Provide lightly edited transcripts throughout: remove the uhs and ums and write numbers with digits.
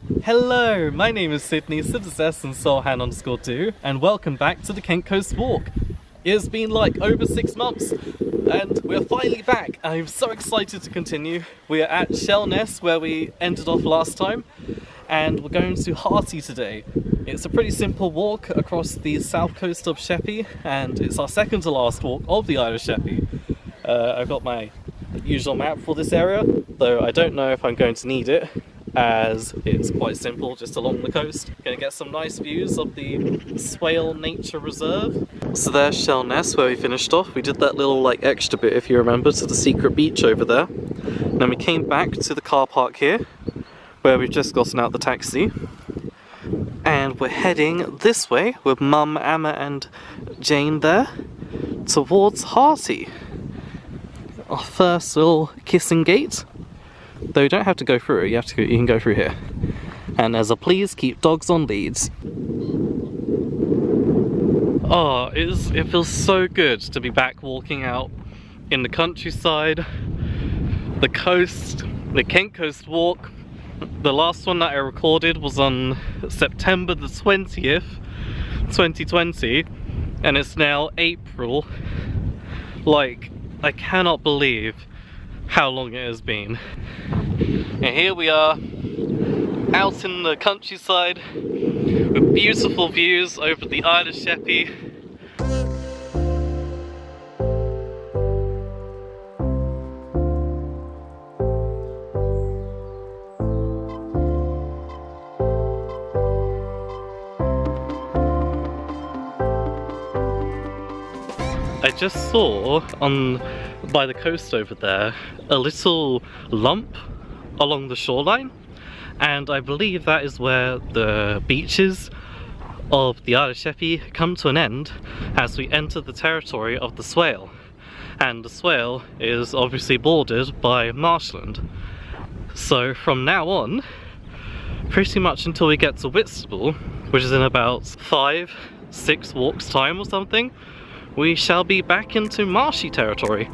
Hello, my name is Sydney, Sidders and Soulhan_2, and welcome back to the Kent Coast Walk. It's been like over 6 months, and we're finally back. I'm so excited to continue. We are at Shellness, where we ended off last time, and we're going to Harty today. It's a pretty simple walk across the south coast of Sheppey, and it's our second to last walk of the Isle of Sheppey. I've got my usual map for this area, though I don't know if I'm going to need it, as it's quite simple, just along the coast. Gonna get some nice views of the Swale Nature Reserve. So there's Shellness, where we finished off. We did that little extra bit, if you remember, to the secret beach over there. Then we came back to the car park here, where we've just gotten out the taxi. And we're heading this way with Mum, Emma and Jane there, towards Harty. Our first little kissing gate. Though you don't have to go through it, you can go through here. And there's a please keep dogs on leads. Oh, it feels so good to be back walking out in the countryside, the coast, the Kent Coast Walk. The last one that I recorded was on September the 20th, 2020, and it's now April. I cannot believe how long it has been. And here we are, out in the countryside, with beautiful views over the Isle of Sheppey. I just saw by the coast over there a little lump along the shoreline, and I believe that is where the beaches of the Isle of Sheppey come to an end as we enter the territory of the Swale. And the Swale is obviously bordered by marshland. So from now on, pretty much until we get to Whitstable, which is in about 5-6 walks time or something, we shall be back into marshy territory.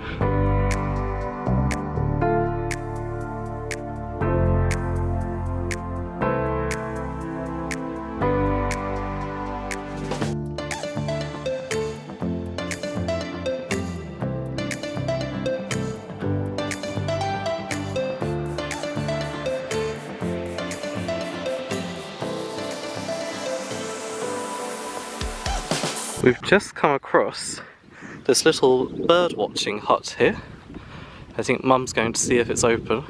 We've just come across this little bird watching hut here. I think Mum's going to see if it's open.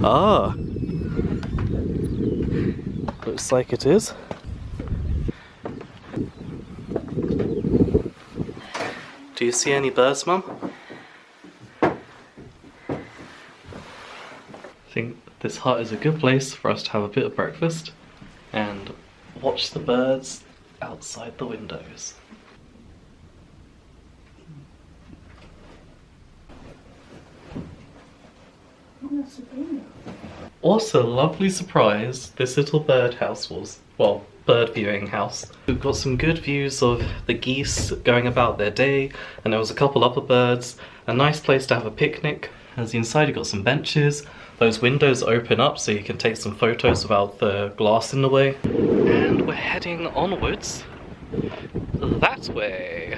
Ah! Looks like it is. Do you see any birds, Mum? I think this hut is a good place for us to have a bit of breakfast and watch the birds outside the windows. What a lovely surprise this little birdhouse was. Well, bird viewing house. We've got some good views of the geese going about their day, and there was a couple other birds. A nice place to have a picnic. As the inside, you've got some benches. Those windows open up so you can take some photos without the glass in the way. And we're heading onwards that way.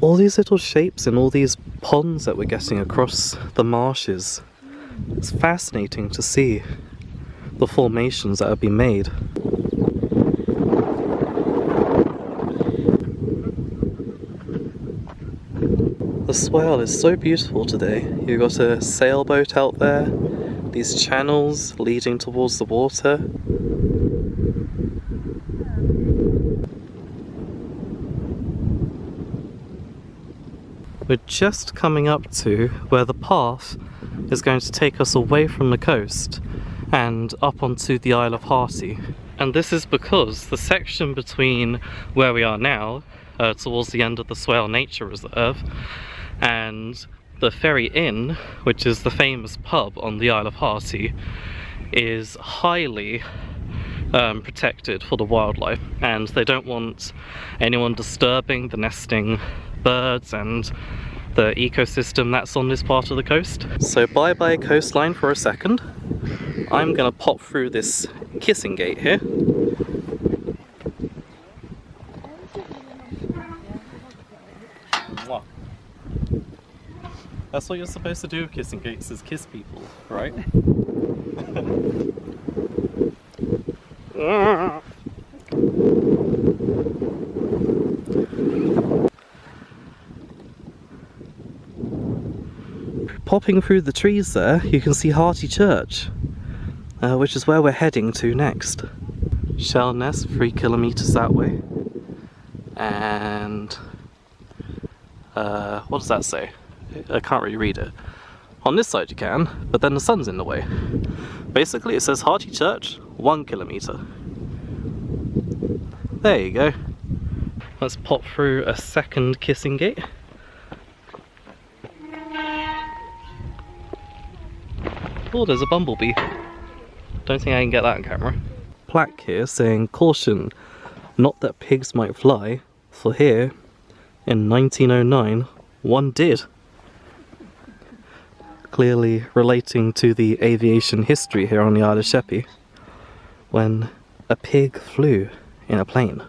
All these little shapes and all these ponds that we're getting across the marshes. It's fascinating to see the formations that have been made. The swale is so beautiful today. You've got a sailboat out there, these channels leading towards the water. We're just coming up to where the path is going to take us away from the coast and up onto the Isle of Harty. And this is because the section between where we are now, towards the end of the Swale Nature Reserve, and the Ferry Inn, which is the famous pub on the Isle of Harty, is highly protected for the wildlife, and they don't want anyone disturbing the nesting birds and the ecosystem that's on this part of the coast. So bye bye coastline for a second. I'm gonna pop through this kissing gate here. Mwah. That's what you're supposed to do with kissing gates, is kiss people, right? Popping through the trees there, you can see Harty Church, which is where we're heading to next. Shellness, 3 kilometers that way. And what does that say? I can't really read it. On this side you can, but then the sun's in the way. Basically it says Harty Church, 1 kilometer. There you go. Let's pop through a second kissing gate. Oh, there's a bumblebee. Don't think I can get that on camera. Plaque here saying, caution, not that pigs might fly, for here, in 1909, one did. Clearly relating to the aviation history here on the Isle of Sheppey, when a pig flew in a plane.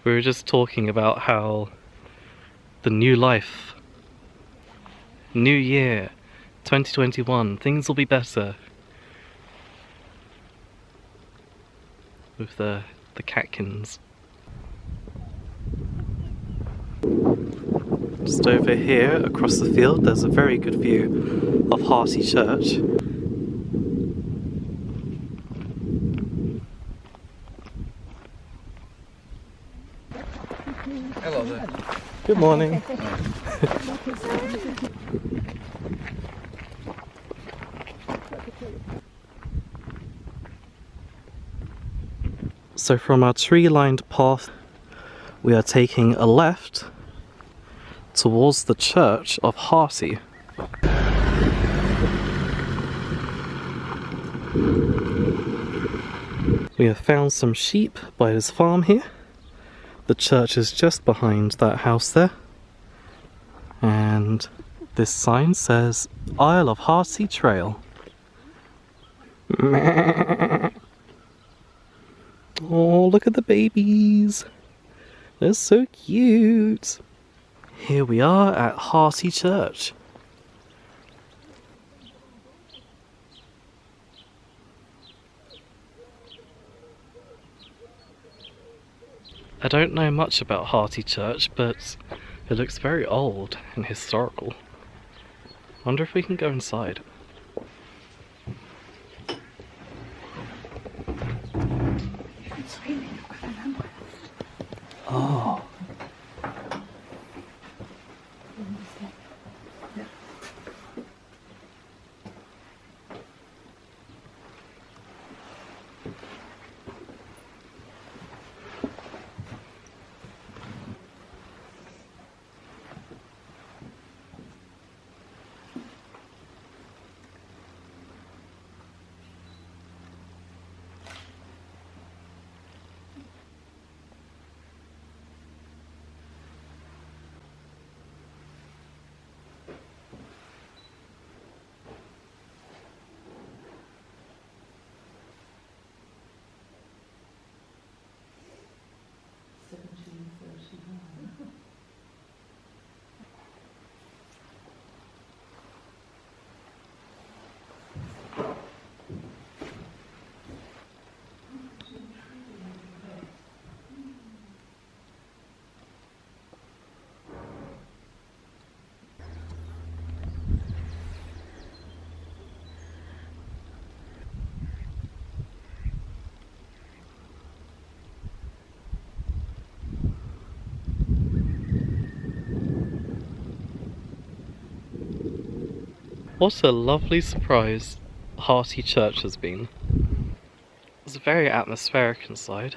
We were just talking about how the new life, new year, 2021, things will be better. With the catkins. Just over here, across the field, there's a very good view of Harty Church. Hello there. Good morning. So from our tree-lined path, we are taking a left towards the church of Harty. We have found some sheep by this farm here. The church is just behind that house there. And this sign says Isle of Harty Trail. Oh, look at the babies. They're so cute. Here we are at Harty Church. I don't know much about Harty Church, but it looks very old and historical. Wonder if we can go inside. Oh. What a lovely surprise Harty Church has been. It's very atmospheric inside.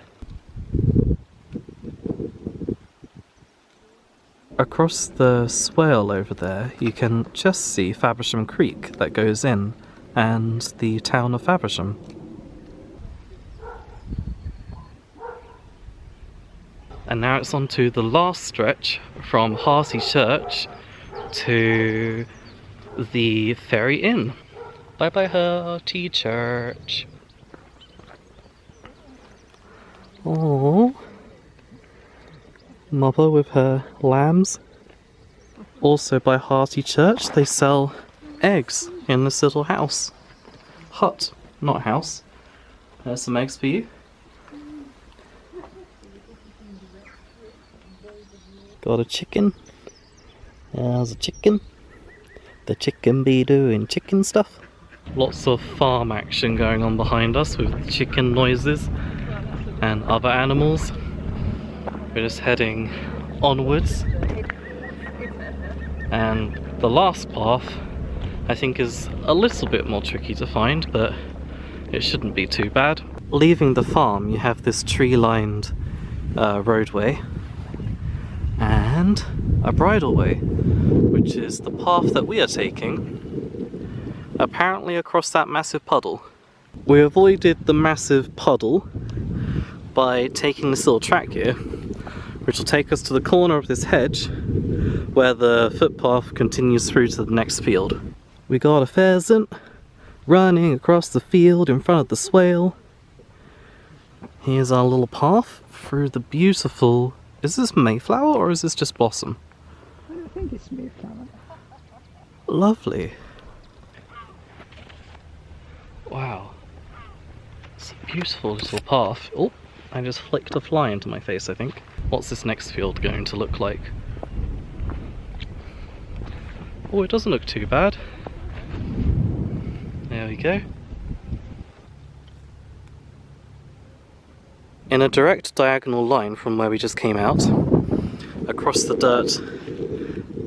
Across the swale over there, you can just see Faversham Creek that goes in and the town of Faversham. And now it's on to the last stretch from Harty Church to the Ferry Inn. Bye bye Harty Church. Oh, mother with her lambs. Also by Harty Church they sell eggs in this little house. Hut, not house. There's some eggs for you. Got a chicken. There's a chicken. The chicken be doing chicken stuff. Lots of farm action going on behind us with chicken noises and other animals. We're just heading onwards. And the last path I think is a little bit more tricky to find, but it shouldn't be too bad. Leaving the farm you have this tree-lined roadway and a bridleway, which is the path that we are taking, apparently across that massive puddle. We avoided the massive puddle by taking this little track here, which will take us to the corner of this hedge where the footpath continues through to the next field. We got a pheasant running across the field in front of the swale. Here's our little path through the beautiful... Is this Mayflower or is this just blossom? I don't think it's Mayflower. Lovely. Wow. It's a beautiful little path. Oh, I just flicked a fly into my face, I think. What's this next field going to look like? Oh, it doesn't look too bad. There we go. In a direct diagonal line from where we just came out, across the dirt,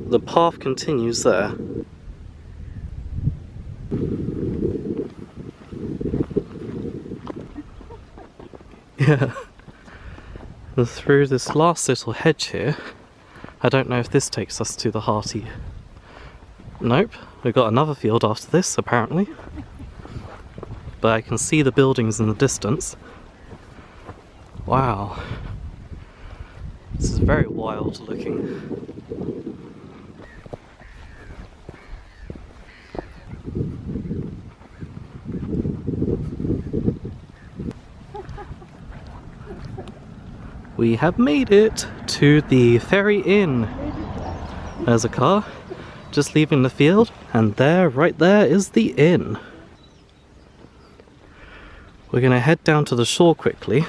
the path continues there. Yeah. And through this last little hedge here, I don't know if this takes us to the Harty. Nope, we've got another field after this apparently. But I can see the buildings in the distance. Wow. This is very wild looking. We have made it to the Ferry Inn. There's a car just leaving the field, and there, right there, is the inn. We're going to head down to the shore quickly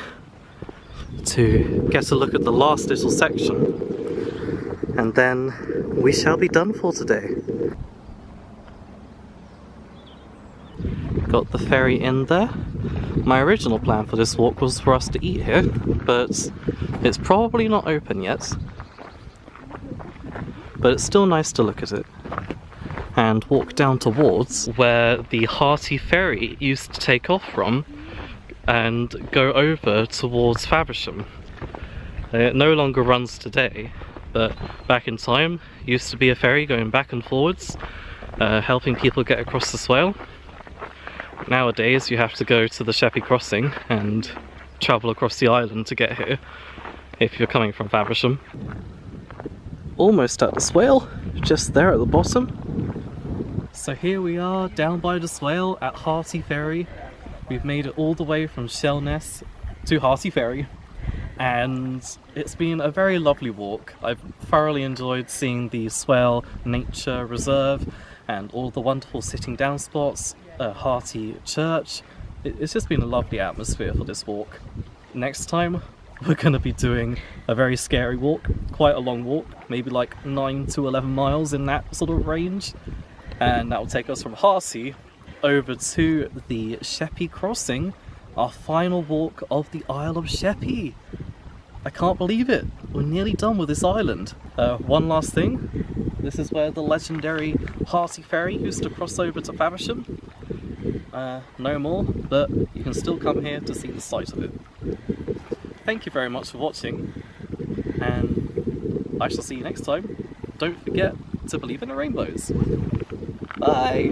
to get a look at the last little section, and then we shall be done for today. Got the Ferry Inn there. My original plan for this walk was for us to eat here, but it's probably not open yet. But it's still nice to look at it and walk down towards where the Harty Ferry used to take off from and go over towards Faversham. It no longer runs today, but back in time used to be a ferry going back and forwards, helping people get across the Swale. Nowadays you have to go to the Sheppey crossing and travel across the island to get here if you're coming from Faversham. Almost at the Swale, just there at the bottom. So here we are down by the Swale at Harty Ferry. We've made it all the way from Shellness to Harty Ferry, and it's been a very lovely walk. I've thoroughly enjoyed seeing the Swale Nature Reserve and all the wonderful sitting down spots, Harty Church. It's just been a lovely atmosphere for this walk. Next time we're going to be doing a very scary walk, quite a long walk, maybe like 9 to 11 miles in that sort of range, and that will take us from Harty over to the Sheppey crossing, our final walk of the Isle of Sheppey. I can't believe it, we're nearly done with this island. One last thing, this is where the legendary Harty Ferry used to cross over to Faversham. No more, but you can still come here to see the site of it. Thank you very much for watching, and I shall see you next time. Don't forget to believe in the rainbows. Bye!